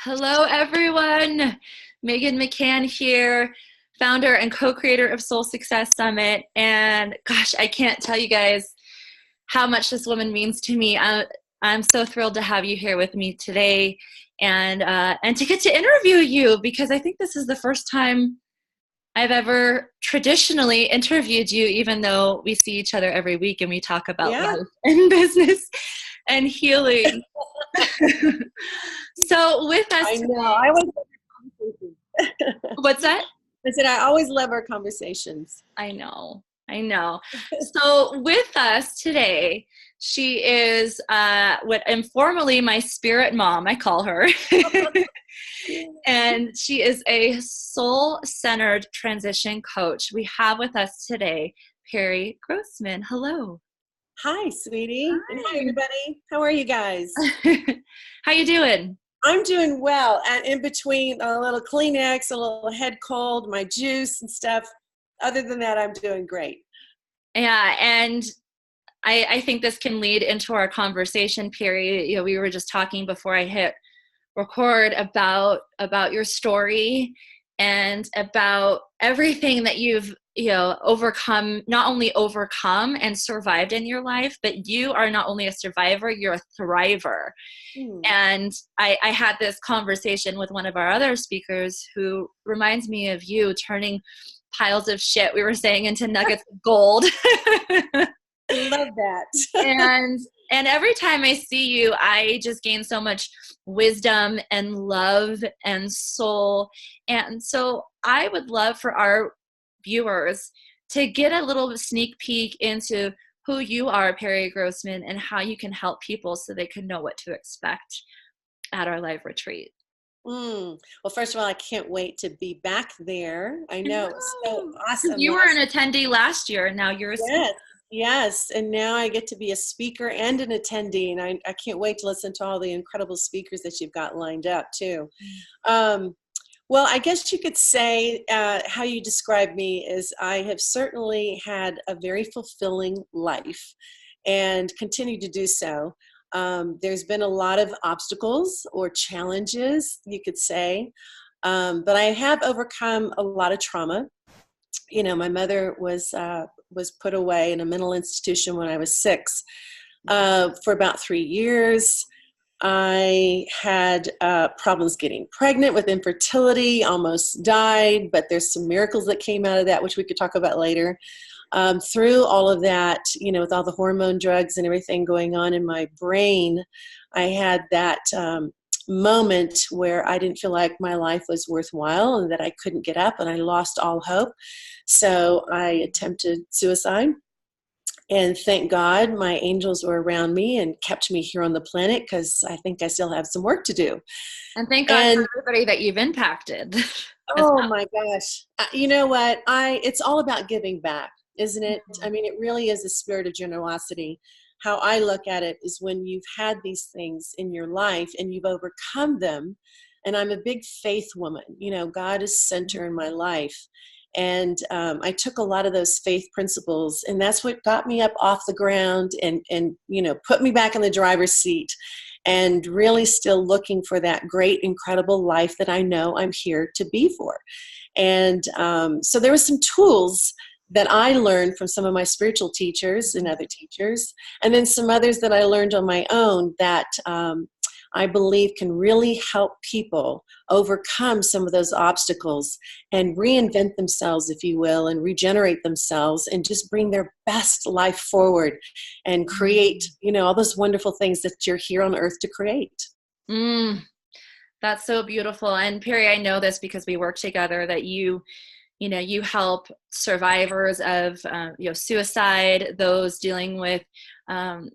Hello, everyone. Megan McCann here, founder and co-creator of Soul Success Summit. And gosh, I can't tell you guys how much this woman means to me. I'm so thrilled to have you here with me today, and to get to interview you, because I think this is the first time I've ever traditionally interviewed you, even though we see each other every week and we talk about Yeah, life and business and healing. So with us I know. today, I always love our conversations. what's that? I said I always love our conversations. I know, I know. So with us today, she is what informally my spirit mom, I call her. And she is a soul-centered transition coach. We have with us today Pirie Grossman. Hello. Hi, sweetie. And hi, Hi. everybody. How are you guys? How you doing? I'm doing well. And in between a little Kleenex, a little head cold, my juice and stuff. Other than that, I'm doing great. Yeah, and I think this can lead into our conversation, Pirie. We were just talking before I hit record about your story and about everything that you've overcome, not only overcome and survived in your life, but you are not only a survivor, you're a thriver. Hmm. And I had this conversation with one of our other speakers who reminds me of you, turning piles of shit, we were saying, into nuggets of gold. I love that. And every time I see you, I just gain so much wisdom and love and soul. And so I would love for our viewers to get a little sneak peek into who you are, Pirie Grossman, and how you can help people so they can know what to expect at our live retreat. Well, first of all, I can't wait to be back there. I I know. It's so know. 'Cause awesome. you were an attendee last year, and now you're a speaker. Yes, yes. And now I get to be a speaker and an attendee. And I can't wait to listen to all the incredible speakers that you've got lined up, too. Um, well, I guess you could say how you describe me is I have certainly had a very fulfilling life and continue to do so. There's been a lot of obstacles or challenges, you could say, but I have overcome a lot of trauma. You know, my mother was put away in a mental institution when I was 6 for about 3 years. I had problems getting pregnant with infertility, almost died, but there's some miracles that came out of that, which we could talk about later. Through all of that, you know, with all the hormone drugs and everything going on in my brain, I had that moment where I didn't feel like my life was worthwhile and that I couldn't get up and I lost all hope. So I attempted suicide. And thank God my angels were around me and kept me here on the planet because I think I still have some work to do. And thank God for And everybody that you've impacted as oh well. my gosh, you know what? It's all about giving back, isn't it? I mean, it really is a spirit of generosity. How I look at it is when you've had these things in your life and you've overcome them. And I'm a big faith woman. You know, God is center in my life. And I took a lot of those faith principles, and that's what got me up off the ground and you know, put me back in the driver's seat and really still looking for that great, incredible life that I know I'm here to be for. And so there were some tools that I learned from some of my spiritual teachers and other teachers, and then some others that I learned on my own that I believe can really help people overcome some of those obstacles and reinvent themselves, if you will, and regenerate themselves and just bring their best life forward and create, you know, all those wonderful things that you're here on earth to create. Mm, that's so beautiful. And Pirie, I know this because we work together, that you help survivors of suicide, those dealing with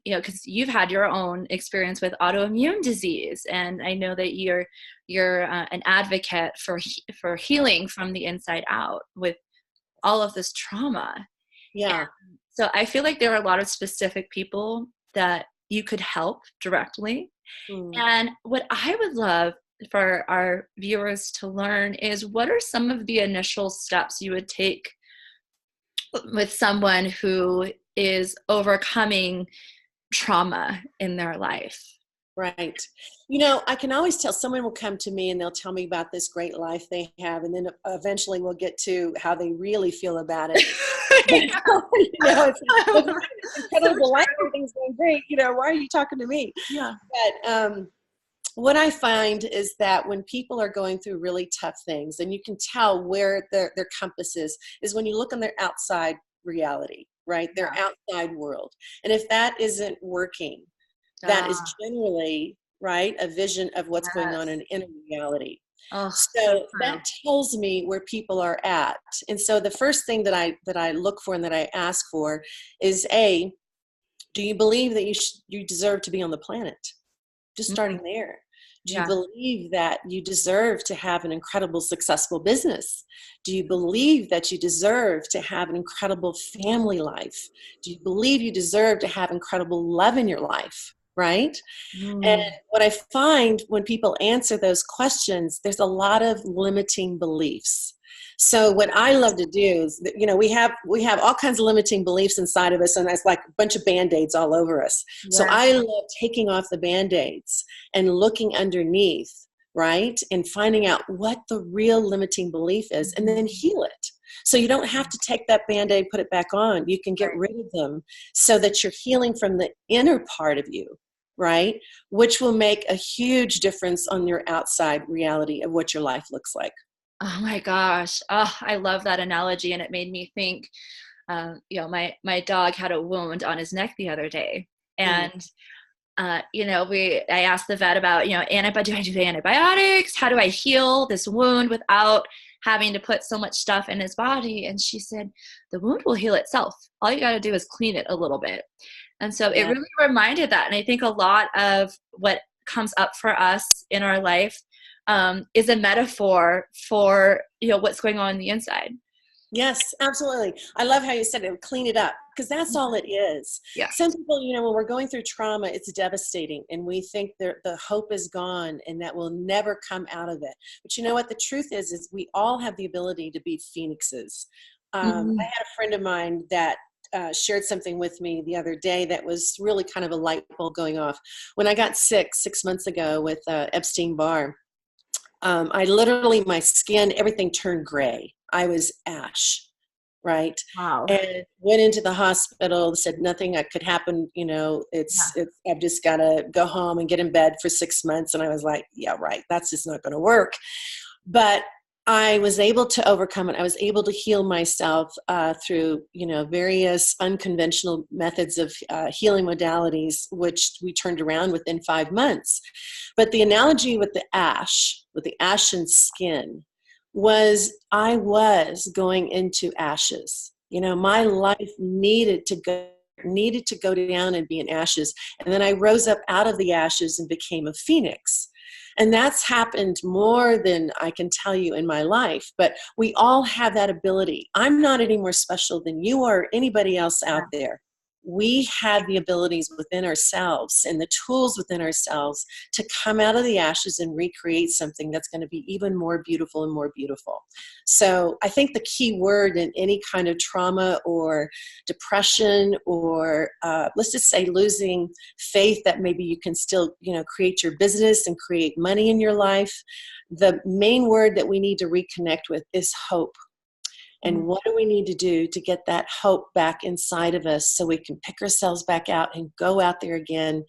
because you've had your own experience with autoimmune disease, and I know that you're an advocate for healing from the inside out with all of this trauma. And Yeah. so I feel like there are a lot of specific people that you could help directly. Mm. And what I would love for our viewers to learn is, what are some of the initial steps you would take with someone who is overcoming trauma in their life? Right. I can always tell. Someone will come to me and they'll tell me about this great life they have, and then eventually we'll get to how they really feel about it. It's like, look, it's incredible life, everything's going great. Why are you talking to me? Yeah. But what I find is that when people are going through really tough things, and you can tell where their compass is when you look on their outside reality, right? Their outside world. And if that isn't working, that is generally, right, a vision of what's going on in inner reality. Oh, So that tells me where people are at. And so the first thing that I look for and that I ask for is, do you believe that you deserve to be on the planet? Just starting there. Do you believe that you deserve to have an incredible, successful business? Do you believe that you deserve to have an incredible family life? Do you believe you deserve to have incredible love in your life? Right? And what I find when people answer those questions, there's a lot of limiting beliefs. So what I love to do is, we have all kinds of limiting beliefs inside of us, and that's like a bunch of Band-Aids all over us. Yeah. So I love taking off the Band-Aids and looking underneath, right? And finding out what the real limiting belief is, and then heal it. So you don't have to take that Band-Aid, put it back on. You can get rid of them so that you're healing from the inner part of you, right? Which will make a huge difference on your outside reality of what your life looks like. Oh my gosh. Oh, I love that analogy. And it made me think, my dog had a wound on his neck the other day. And, I asked the vet about, do I do antibiotics? How do I heal this wound without having to put so much stuff in his body? And she said, the wound will heal itself. All you got to do is clean it a little bit. And so it really reminded that. And I think a lot of what comes up for us in our life is a metaphor for, what's going on the inside. Yes, absolutely. I love how you said it, clean it up, because that's all it is. Yeah. Some people, when we're going through trauma, it's devastating, and we think the hope is gone and that we'll never come out of it. But you know what? The truth is we all have the ability to be phoenixes. I had a friend of mine that shared something with me the other day that was really kind of a light bulb going off. When I got sick 6 months ago with Epstein-Barr, I literally, my skin, everything turned gray. I was ash, right? Wow. And went into the hospital, said nothing could happen. I've just got to go home and get in bed for 6 months. And I was like, yeah, right. That's just not going to work. But I was able to overcome it. I was able to heal myself through, various unconventional methods of healing modalities, which we turned around within 5 months. But the analogy with the ashen skin, was I was going into ashes. My life needed to go down and be in ashes. And then I rose up out of the ashes and became a phoenix. And that's happened more than I can tell you in my life. But we all have that ability. I'm not any more special than you or anybody else out there. We have the abilities within ourselves and the tools within ourselves to come out of the ashes and recreate something that's going to be even more beautiful and more beautiful. So I think the key word in any kind of trauma or depression or let's just say losing faith that maybe you can still, create your business and create money in your life, the main word that we need to reconnect with is hope. And what do we need to do to get that hope back inside of us so we can pick ourselves back out and go out there again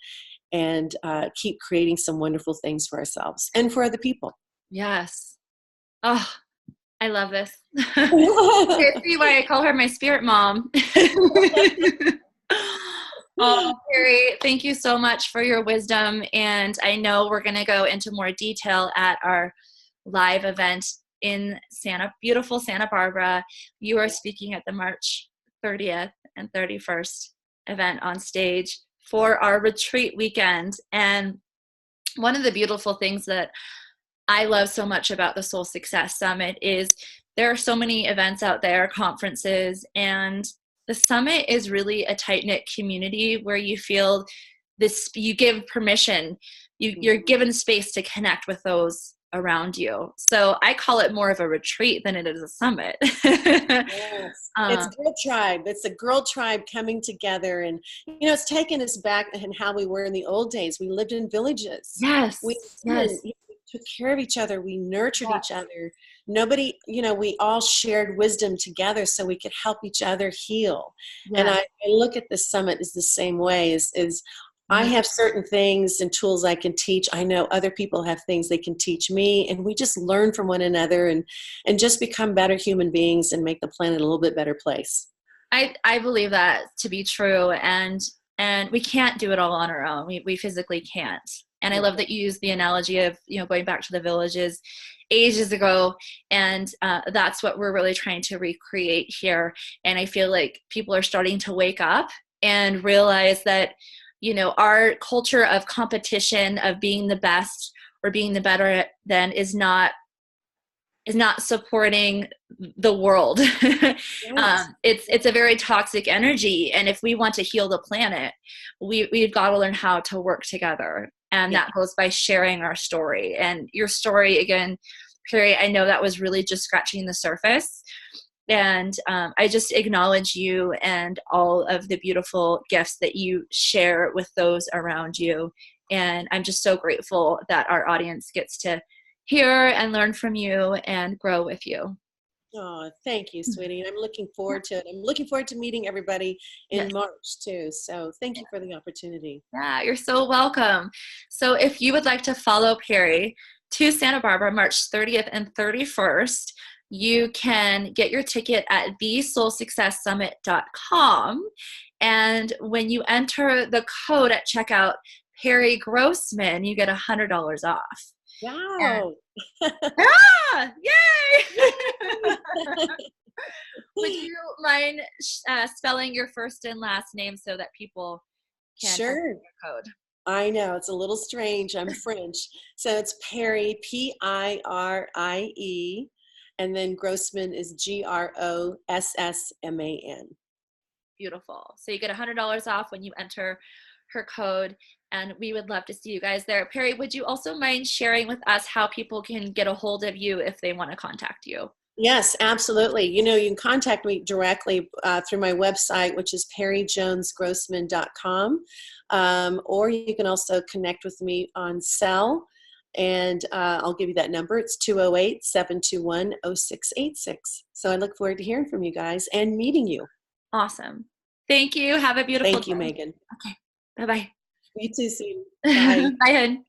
and keep creating some wonderful things for ourselves and for other people? Yes. Oh, I love this. I see why I call her my spirit mom. Oh, Pirie, thank you so much for your wisdom. And I know we're going to go into more detail at our live event in beautiful Santa Barbara. You are speaking at the March 30th and 31st event on stage for our retreat weekend. And one of the beautiful things that I love so much about the Soul Success Summit is there are so many events out there, conferences, and the summit is really a tight-knit community where you feel this, you give permission, you're given space to connect with those around you. So I call it more of a retreat than it is a summit. Yes. It's um, girl tribe. It's a girl tribe coming together. And, it's taken us back and how we were in the old days. We lived in villages. We, yes, women, yes, we took care of each other. We nurtured each yes, other. Nobody, we all shared wisdom together so we could help each other heal. And yes. I look at this summit as the same way is I Mhm. have certain things and tools I can teach. I know other people have things they can teach me, and we just learn from one another and just become better human beings and make the planet a little bit better place. I believe that to be true, and we can't do it all on our own. We physically can't. And I love that you use the analogy of going back to the villages ages ago, and that's what we're really trying to recreate here. And I feel like people are starting to wake up and realize that our culture of competition, of being the best or being the better than, is not supporting the world. Right. It's a very toxic energy, and if we want to heal the planet, we've got to learn how to work together, and Yeah. that goes by sharing our story. And your story, again, Pirie, I know that was really just scratching the surface. And I just acknowledge you and all of the beautiful gifts that you share with those around you. And I'm just so grateful that our audience gets to hear and learn from you and grow with you. Oh, thank you, sweetie. And I'm looking forward to it. I'm looking forward to meeting everybody in Yes. March too. So thank you for the opportunity. Yeah, you're so welcome. So if you would like to follow Pirie to Santa Barbara, March 30th and 31st, you can get your ticket at thesoulsuccesssummit.com. And when you enter the code at checkout, Pirie Grossman, you get $100 off. And Wow. yay! Would you mind spelling your first and last name so that people can enter Sure. your code? I know it's a little strange. I'm French. So it's Pirie, Pirie, and then Grossman is Grossman. Beautiful. So you get $100 off when you enter her code, and we would love to see you guys there. Pirie, would you also mind sharing with us how people can get a hold of you if they want to contact you? Yes, absolutely. You can contact me directly through my website, which is perryjonesgrossman.com, or you can also connect with me on cell, and I'll give you that number. It's 208-721-0686. So I look forward to hearing from you guys and meeting you. Awesome. Thank you. Have a beautiful Thank you, day. Megan. Okay. Bye-bye. You too, soon. Bye, Bye. Hen.